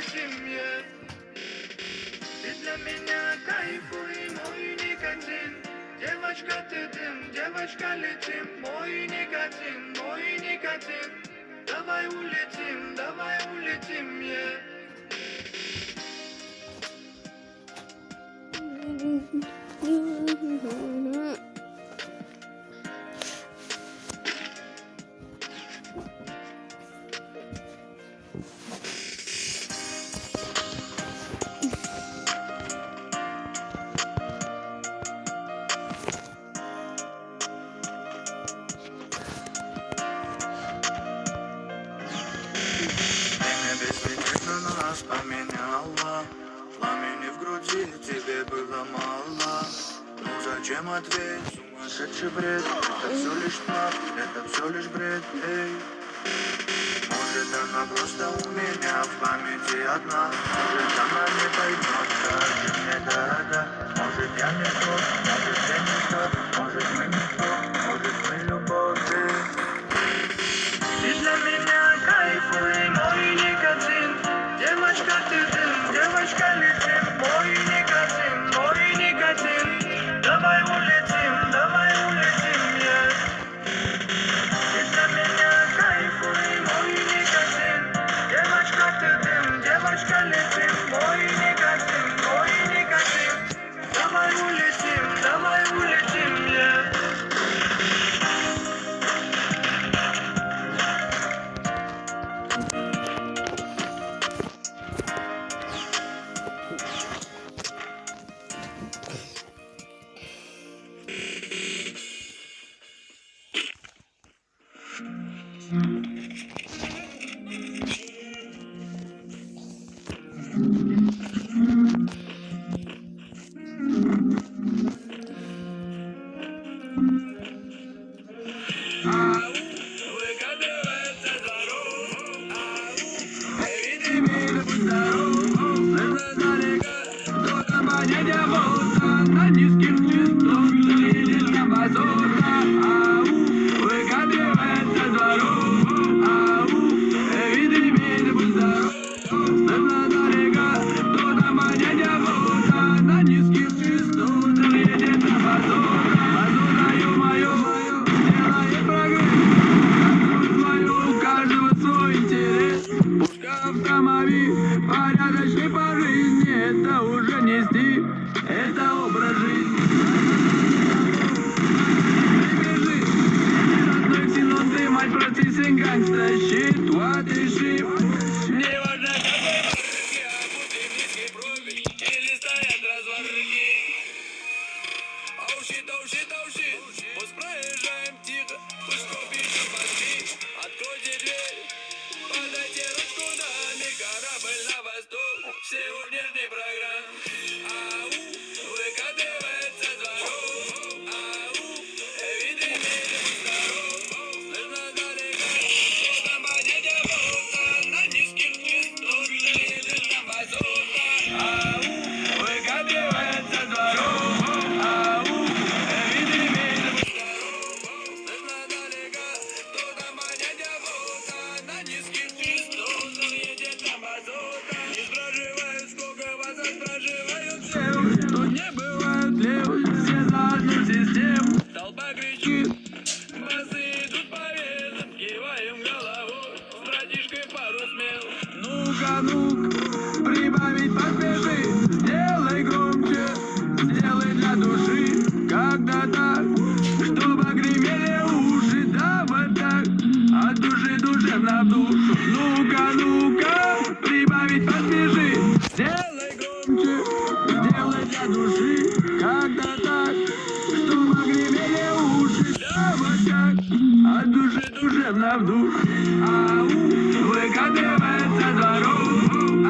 семье. Ты для меня кайфуй, мой никотин. Девочка, ты дым, девочка, летим. Мой никотин, мой никотин. Давай улетим, Нас поменяла, пламени в груди тебе было мало. Ну зачем ответь, сумасшедший бред? Это все лишь пап, это все лишь бред, эй. Может она просто у меня в памяти одна. Может она не поймет, скажи мне, дорога. Может я не тот, может я не тот. Может мы не тот, может мы любовь. Ты для меня кайфуй, мой никотин. Девочка, ты дым, девочка, летим. Мой никотин. Давай улетим, yeah. Ты для меня кайфуй, мой никотин. Девочка, ты дым, девочка, летим. Мой никотин. Давай улетим, yeah. Порядочный по жизни, это уже не стиль, это образ жизни. Прибежи, родной ксенон, ты мать, процессе гангста, щит, what is shit. Не важно, какой марки, обутый в низкий профиль, или стоят разворки. Оу щит, пусть проезжаем тихо, пусть копишь пошли, откройте дверь. Подайте ручку, нами корабль на восток. Сегодняшний программ. Ау, выкатывается звонок. Ау, виды мили здоров. Слышно далеко, кто-то поднять обоса. На низких частот едет там базука. Ау, выкатывается звонок. Ау, виды мили здоров. Слышно далеко, кто-то поднять обоса. На низких частотах едет там базука. Не спрашивают, сколько вас спрашивают все. Тут не бывает лев, все за одну систему. Толпа кричит, басы идут по венам. Киваем головой, с братишкой пару смел. Ну-ка, прибавить поспеши. Сделай громче, сделай для души. Когда так, чтобы гремели уши. Да вот так, от души душевно в душу. Ну-ка, прибавить поспеши. Сделай громче, сделай для души. Когда так, чтобы гремели уши. Да вот так, от души душевно в душу. Ау, выкатывается дворов.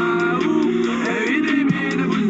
Ау, виды, пусть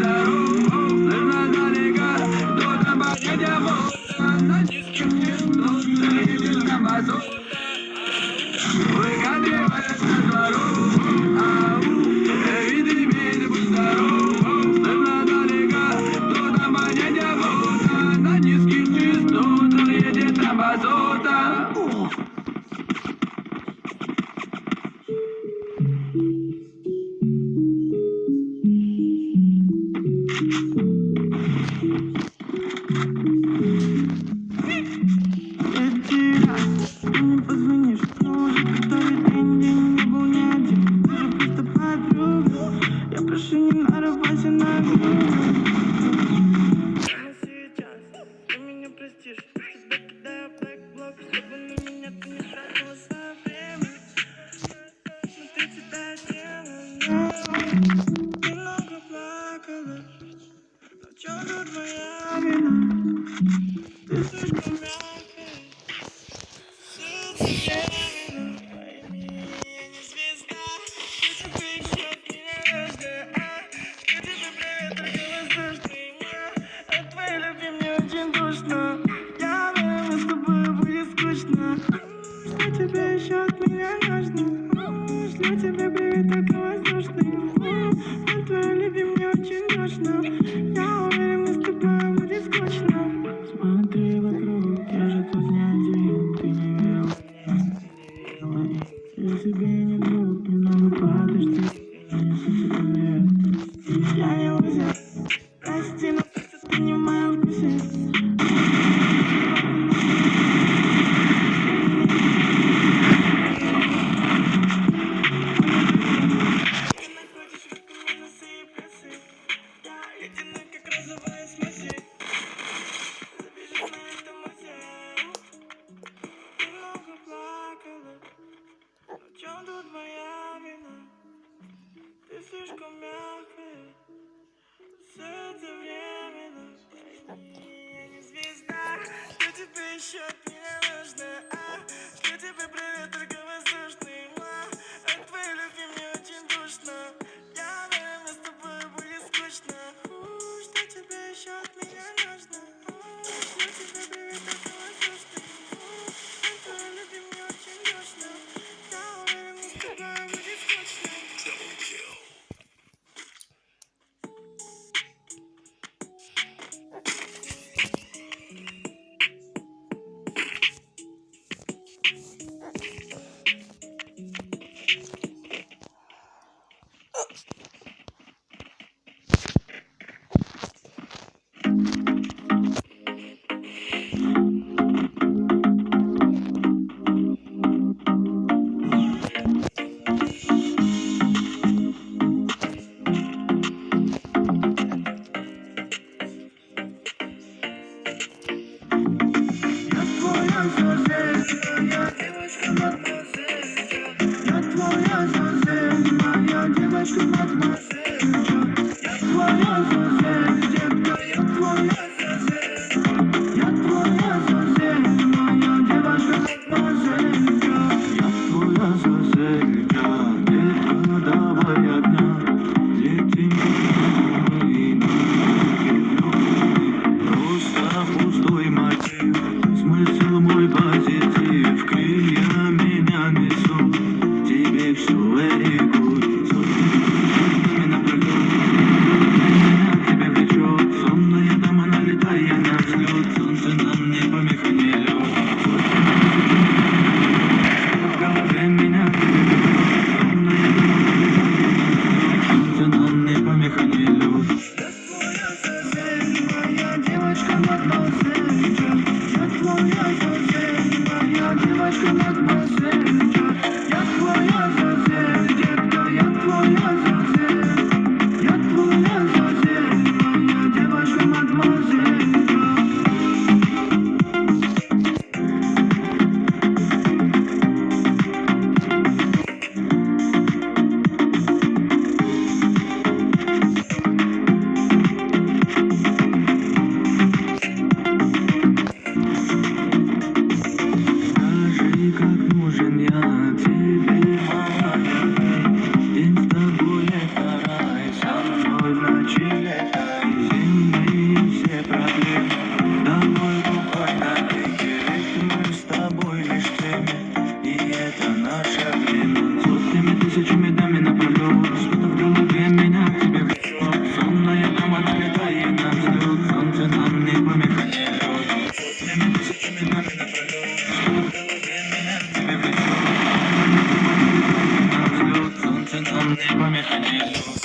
Немного плакала, но в чем тут моя вина? Ты слишком мягкая, сердце беременна. Пойми, я не звезда, что тебе еще от меня нужно? Что тебе привет, только воздушный? От твоей любви мне очень душно. Я уверен, мы с тобой будет скучно. Что тебе еще от меня нужно? Шлю тебе привет, только воздушный. От твоей любви мне очень душно. Я уверен, мы с тобой будет скучно. Смотри вокруг, я же тут не один. Ты не верила, ты не верила. Я себе не друг, немного подожди. Я не совсем. Я не лузер. Прости, но просто ты не в моем вкусе. В чем тут моя вина? Ты слишком мягкая, сердце временно. Пойми, я не звезда, что тебе еще от меня нужно? Что тебе привет, только воздушный? От твоей любви мне очень душно. Я уверен, мы с тобой будет скучно. Что тебе еще от меня нужно? Что тебе привет, только воздушный? От твоей любви мне очень душно. Я уверен, мы с тобой будет скучно. Смысл мой позитив, крылья меня несут, тебе все вырекут. Меня пролет, меня к тебе влечет, сонная дама налетая на взлет, солнце нам не помеха, не лед. В голове меня к тебе влечет, сонная дама налетая на взлет, солнце нам не помеха, не лед. Я твоя соседка, моя девочка мадемуазелька. Я твоя соседка, моя девочка мадемуазелька. Я твоя соседка, детка, я твоя соседка. Я твоя соседка, моя девочка мадемуазелька. Скажи, как нужен я тебе, моя. День с тобой это рай, со мной в ночи летай. Земные все проблемы домой рукой навеки. Ведь мы с тобой лишь теми, и это наше время. Сотнями тысячами дами напролет, что-то в голове меня к тебе влечет. Сонная дама налетая на взлет, солнце нам не помеха, не лед. Сотнями тысячами дами напролет, что-то в голове меня к тебе влечет. Солнце нам не помеха, не лед.